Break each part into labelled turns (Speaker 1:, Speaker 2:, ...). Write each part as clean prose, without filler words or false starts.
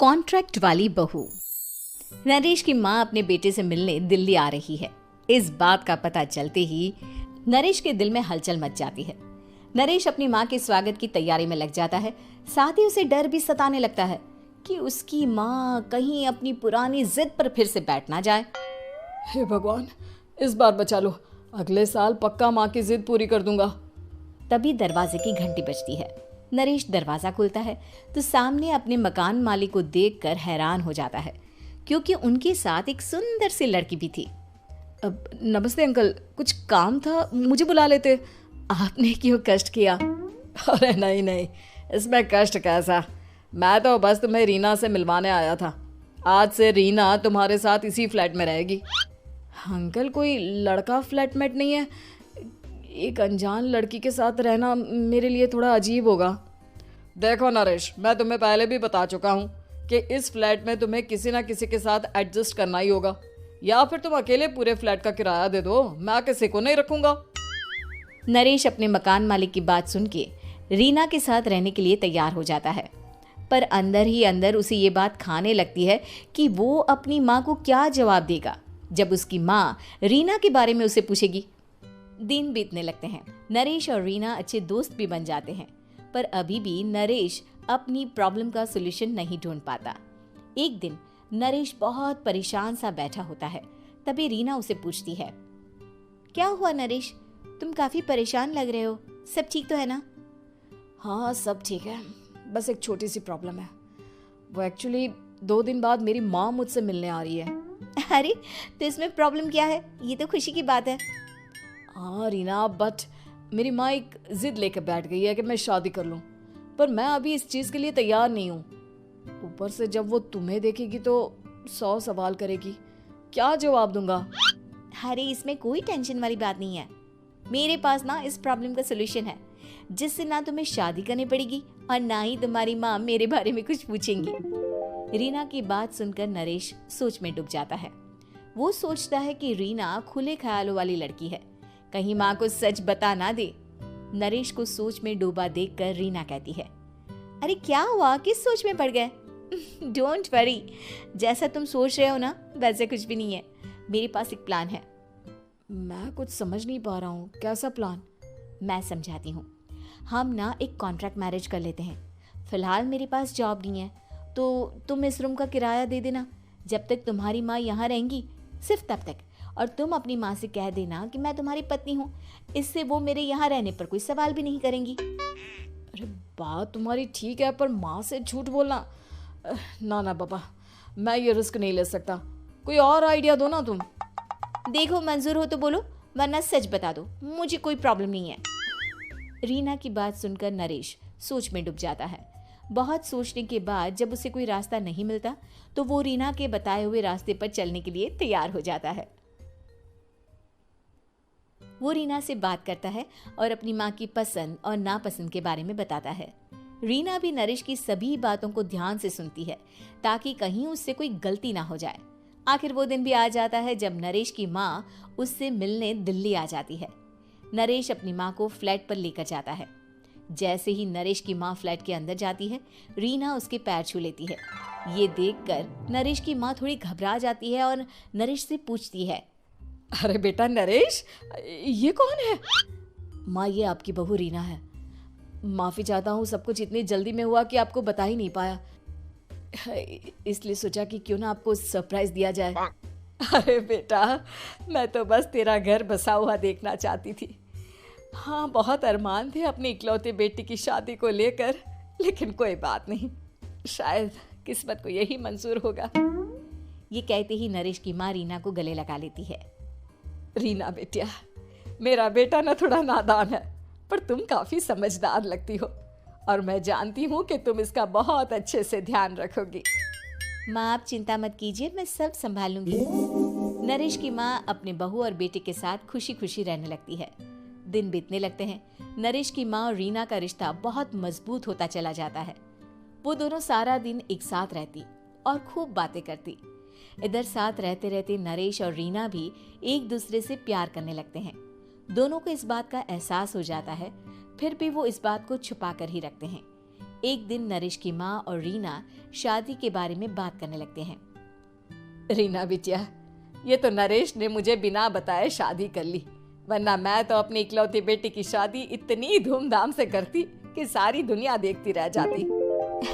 Speaker 1: Contract वाली बहू। नरेश की माँ अपने बेटे से मिलने दिल्ली आ रही है। इस बात का पता चलते ही नरेश के दिल में हलचल मच जाती है। नरेश अपनी माँ के स्वागत की तैयारी में लग जाता है। साथ ही उसे डर भी सताने लगता है कि उसकी माँ कहीं अपनी पुरानी जिद पर फिर से बैठ ना जाए।
Speaker 2: हे भगवान, इस बार बचा लो, अगले साल पक्का माँ की जिद पूरी कर दूंगा।
Speaker 1: तभी दरवाजे की घंटी बजती है। नरेश दरवाजा खोलता है तो सामने अपने मकान मालिक को देखकर हैरान हो जाता है, क्योंकि उनके साथ एक सुंदर सी लड़की भी थी।
Speaker 2: अब नमस्ते अंकल, कुछ काम था, मुझे बुला लेते।
Speaker 1: आपने क्यों कष्ट किया?
Speaker 2: अरे नहीं नहीं, इसमें कष्ट कैसा, मैं तो बस तुम्हें रीना से मिलवाने आया था। आज से रीना तुम्हारे साथ इसी फ्लैट में रहेगी। अंकल, कोई लड़का फ्लैटमेट नहीं है? एक अनजान लड़की के साथ रहना मेरे लिए थोड़ा अजीब होगा। देखो नरेश, मैं तुम्हें पहले भी बता चुका हूँ कि इस फ्लैट में तुम्हें किसी ना किसी के साथ एडजस्ट करना ही होगा, या फिर तुम अकेले पूरे फ्लैट का किराया दे दो, मैं किसी को नहीं रखूंगा।
Speaker 1: नरेश अपने मकान मालिक की बात सुन के रीना के साथ रहने के लिए तैयार हो जाता है, पर अंदर ही अंदर उसे ये बात खाने लगती है कि वो अपनी माँ को क्या जवाब देगा जब उसकी माँ रीना के बारे में उसे पूछेगी। दिन बीतने लगते हैं। नरेश और रीना अच्छे दोस्त भी बन जाते हैं, पर अभी भी नरेश अपनी प्रॉब्लम का सॉल्यूशन नहीं ढूंढ पाता। एक दिन नरेश बहुत परेशान सा बैठा होता है। तभी रीना उसे पूछती है, क्या हुआ नरेश, तुम काफी परेशान लग रहे हो, सब ठीक तो है ना?
Speaker 2: हाँ सब ठीक है, बस एक छोटी सी प्रॉब्लम है। वो एक्चुअली 2 दिन बाद मेरी माँ मुझसे मिलने आ रही है।
Speaker 1: अरे तो इसमें प्रॉब्लम क्या है, ये तो खुशी की बात है।
Speaker 2: हाँ रीना, बट मेरी माँ एक जिद लेकर बैठ गई है कि मैं शादी कर लूँ, पर मैं अभी इस चीज़ के लिए तैयार नहीं हूँ। ऊपर से जब वो तुम्हें देखेगी तो 100 सवाल करेगी, क्या जवाब दूंगा?
Speaker 1: अरे इसमें कोई टेंशन वाली बात नहीं है। मेरे पास ना इस प्रॉब्लम का सलूशन है, जिससे ना तुम्हें शादी करनी पड़ेगी और ना ही तुम्हारी माँ मेरे बारे में कुछ पूछेंगी। रीना की बात सुनकर नरेश सोच में डूब जाता है। वो सोचता है कि रीना खुले ख्यालों वाली लड़की है, कहीं माँ को सच बता ना दे। नरेश को सोच में डूबा देखकर रीना कहती है, अरे क्या हुआ, किस सोच में पड़ गए? डोंट वरी, जैसा तुम सोच रहे हो ना वैसे कुछ भी नहीं है। मेरे पास एक प्लान है।
Speaker 2: मैं कुछ समझ नहीं पा रहा हूँ, कैसा प्लान?
Speaker 1: मैं समझाती हूँ। हम ना एक कॉन्ट्रैक्ट मैरिज कर लेते हैं। फिलहाल मेरे पास जॉब नहीं है, तो तुम इस रूम का किराया दे देना जब तक तुम्हारी माँ यहाँ रहेंगी, सिर्फ तब तक। और तुम अपनी माँ से कह देना कि मैं तुम्हारी पत्नी हूँ, इससे वो मेरे यहाँ रहने पर कोई सवाल भी नहीं करेंगी।
Speaker 2: अरे बात तुम्हारी ठीक है, पर माँ से झूठ बोलना, ना ना बाबा, मैं ये रिस्क नहीं ले सकता। कोई और आइडिया दो ना तुम।
Speaker 1: देखो मंजूर हो तो बोलो, वरना सच बता दो, मुझे कोई प्रॉब्लम नहीं है। रीना की बात सुनकर नरेश सोच में डूब जाता है। बहुत सोचने के बाद जब उसे कोई रास्ता नहीं मिलता तो वो रीना के बताए हुए रास्ते पर चलने के लिए तैयार हो जाता है। वो रीना से बात करता है और अपनी माँ की पसंद और नापसंद के बारे में बताता है। रीना भी नरेश की सभी बातों को ध्यान से सुनती है, ताकि कहीं उससे कोई गलती ना हो जाए। आखिर वो दिन भी आ जाता है जब नरेश की माँ उससे मिलने दिल्ली आ जाती है। नरेश अपनी माँ को फ्लैट पर लेकर जाता है। जैसे ही नरेश की माँ फ्लैट के अंदर जाती है, रीना उसके पैर छू लेती है। ये देखकर नरेश की माँ थोड़ी घबरा जाती है और नरेश से पूछती है,
Speaker 2: अरे बेटा नरेश, ये कौन है?
Speaker 1: माँ, ये आपकी बहू रीना है।
Speaker 2: माफ़ी चाहता हूँ, सब कुछ इतनी जल्दी में हुआ कि आपको बता ही नहीं पाया, इसलिए सोचा कि क्यों ना आपको सरप्राइज दिया जाए। अरे बेटा, मैं तो बस तेरा घर बसा हुआ देखना चाहती थी। हाँ, बहुत अरमान थे अपनी इकलौते बेटी की शादी को लेकर, लेकिन कोई बात नहीं, शायद किस्मत को यही मंजूर होगा।
Speaker 1: ये कहते ही नरेश की माँ रीना को गले लगा लेती है।
Speaker 2: रीना बेटिया, मेरा बेटा ना थोड़ा नादान है, पर तुम काफ़ी समझदार लगती हो, और मैं जानती हूँ कि तुम इसका बहुत अच्छे से ध्यान रखोगी।
Speaker 1: माँ आप चिंता मत कीजिए, मैं सब संभाल लूंगी। नरेश की माँ अपने बहू और बेटे के साथ खुशी खुशी रहने लगती है। दिन बीतने लगते हैं। नरेश की माँ और रीना का रिश्ता बहुत मजबूत होता चला जाता है। वो दोनों सारा दिन एक साथ रहती और खूब बातें करती। इधर साथ रहते रहते नरेश और रीना भी एक दूसरे से प्यार करने लगते हैं। दोनों को इस बात का एहसास हो जाता है, फिर भी वो इस बात को छुपा कर ही रखते हैं। एक दिन नरेश की माँ और रीना शादी के बारे में बात करने लगते हैं।
Speaker 2: रीना बिटिया, ये तो नरेश ने मुझे बिना बताए शादी कर ली, वरना मैं तो अपनी इकलौती बेटी की शादी इतनी धूमधाम से करती कि सारी दुनिया देखती रह जाती।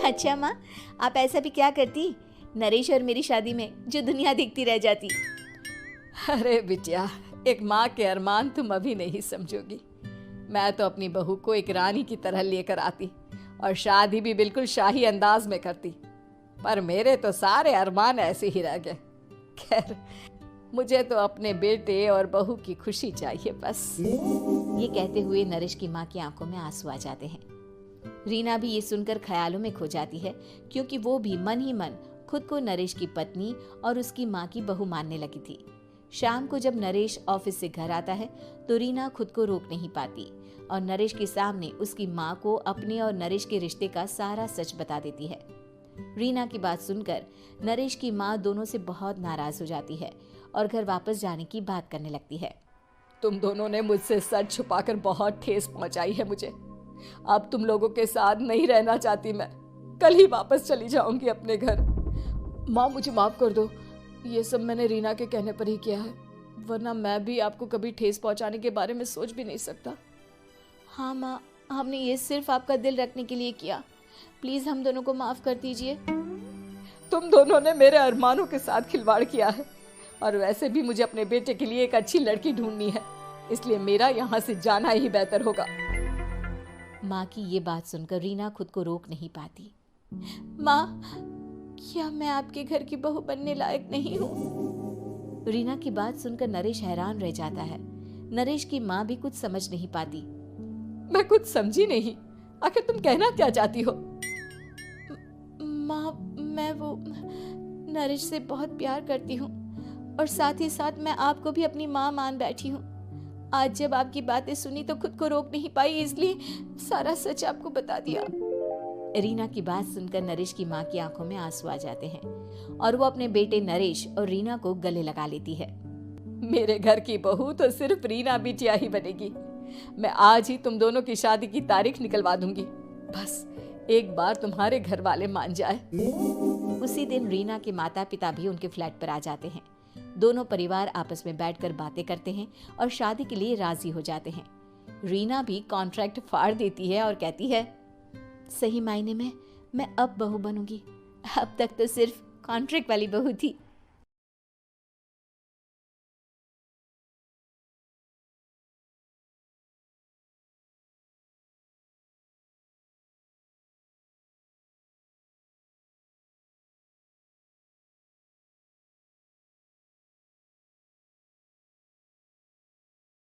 Speaker 1: अच्छा माँ, आप ऐसा भी क्या करती नरेश और मेरी शादी में जो दुनिया देखती रह जाती?
Speaker 2: अरे बिटिया, एक माँ के अरमान तुम अभी नहीं समझोगी। मैं तो अपनी बहू को एक रानी की तरह लेकर आती और शादी भी बिल्कुल शाही अंदाज में करती, पर मेरे तो सारे अरमान ऐसे ही रह गए। खैर, मुझे तो अपने बेटे और बहू की खुशी चाहिए बस।
Speaker 1: ये कहते हुए नरेश की माँ की आंखों में आंसू आ जाते हैं। रीना भी ये सुनकर ख्यालों में खो जाती है, क्योंकि वो भी मन ही मन खुद को नरेश की पत्नी और उसकी माँ की बहू मानने लगी थी। शाम को जब नरेश ऑफिस से घर आता है तो रीना खुद को रोक नहीं पाती और नरेश के सामने उसकी माँ को अपने और नरेश के रिश्ते का सारा सच बता देती है। रीना की बात सुनकर नरेश की माँ दोनों से बहुत नाराज हो जाती है और घर वापस जाने की बात करने लगती है।
Speaker 2: तुम दोनों ने मुझसे सच छुपाकर बहुत ठेस पहुंचाई है मुझे। अब तुम लोगों के साथ नहीं रहना चाहती मैं, कल ही वापस चली जाऊंगी अपने घर। माँ, मुझे माफ कर दो, ये सब मैंने रीना के कहने पर ही किया है, वरना मैं भी आपको कभी ठेस पहुंचाने के बारे में सोच भी नहीं सकता।
Speaker 1: हाँ माँ, हमने ये सिर्फ आपका दिल रखने के लिए किया, प्लीज हम दोनों को माफ कर दीजिए।
Speaker 2: तुम दोनों ने मेरे अरमानों के साथ खिलवाड़ किया है, और वैसे भी मुझे अपने बेटे के लिए एक अच्छी लड़की ढूंढनी है, इसलिए मेरा यहाँ से जाना ही बेहतर होगा।
Speaker 1: माँ की ये बात सुनकर रीना खुद को रोक नहीं पाती। माँ, क्या मैं आपके घर की बहू बनने लायक नहीं हूँ? रीना की बात सुनकर नरेश हैरान रह जाता है। नरेश की माँ भी कुछ समझ नहीं पाती।
Speaker 2: मैं कुछ समझी नहीं, आखिर तुम कहना क्या चाहती हो?
Speaker 1: माँ, मैं वो नरेश से बहुत प्यार करती हूँ और साथ ही साथ मैं आपको भी अपनी माँ मान बैठी हूँ। आज जब आपकी बातें सुनी तो खुद को रोक नहीं पाई, इसलिए सारा सच आपको बता दिया। रीना की बात सुनकर नरेश की माँ की आंखों में आंसू आ जाते हैं और वो अपने बेटे नरेश और रीना को गले लगा लेती है।
Speaker 2: मेरे घर की बहू तो सिर्फ रीना बिटिया ही बनेगी। मैं आज ही तुम दोनों की शादी की तारीख निकलवा दूंगी, बस एक बार तुम्हारे घर वाले मान जाए।
Speaker 1: उसी दिन रीना के माता पिता भी उनके फ्लैट पर आ जाते हैं। दोनों परिवार आपस में बैठकर बातें करते हैं और शादी के लिए राजी हो जाते हैं। रीना भी कॉन्ट्रैक्ट फाड़ देती है और कहती है, सही मायने में मैं अब बहू बनूंगी, अब तक तो सिर्फ कॉन्ट्रैक्ट वाली बहू थी।